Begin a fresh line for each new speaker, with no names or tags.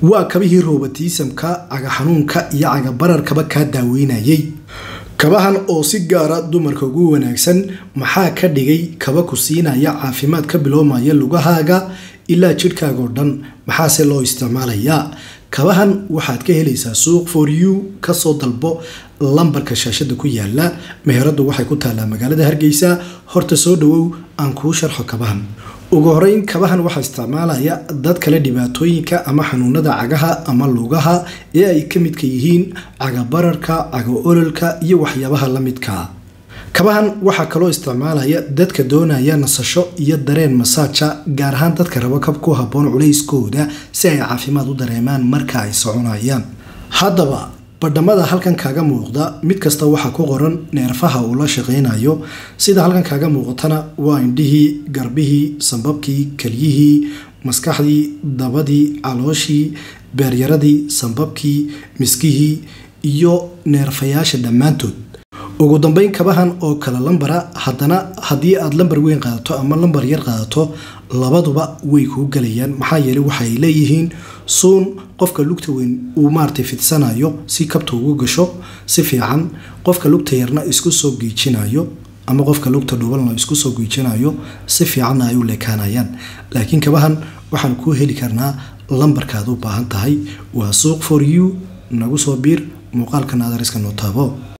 waa kabihii robotisamka aga xanuunka iyo aga bararkaba ka daaweynayay kabahan oo si gaara dumarka ugu wanaagsan maxaa ka dhigay kaba ku siinaya caafimaad ka biloomaya lugahaaga ilaa jidhkaaga oo dhan maxaa se loo isticmaalayaa kabahan waxaad ka helaysaa suuq for you ka soo dalbo lambarka shaashada ku yaala meheradu waxay ku taalaa magaalada Hargeysa horta soo dhawow aan ku sharxo kabahan ugu horeyn kabahan waxa isticmaalaya dad kala dhibaatooyinka ama xanuunada cagaha ama lugaha ee ay ka mid ka yihiin caga bararka caga ololka iyo waxyaabaha la midka kabahan waxa kale isticmaalaya dadka doonaya nasasho iyo dareen masaaja gaar ahaan dadka raba kab ku haboon culeyskooda si ay caafimaad u dareemaan marka ay soconayaan haddaba badhamada halkan kaaga muuqda mid kasta waxa ku qoran neerfaha uu la shaqeynayo sida halkan kaaga muuqatana waa indhihii garbihii sanbabkii kaliyihii maskaxdii dabadii calooshii beeryaradii sanbabkii miskihii iyo neerfayaasha dhammaantood ugu dambeyn kabahan oo kala lambara haddana haddii aad lambar weyn qaadato ama lambar yar qaadato labaduba way ku galayaan maxaa yeelay waxay leeyihiin suun qofka lugta weyn uu maartay fidsanayo si kabta ugu gasho si fiican qofka lugta yarna isku soo giijinayo ama qofka lugta dhuubalna isku soo giijinayo si fiican ay u leekaanayaan laakiin kabahan waxaan ku heli karnaa lambarkaad u baahan tahay waa suuq for you nagu soo biir muuqaalka naadariska noo taabo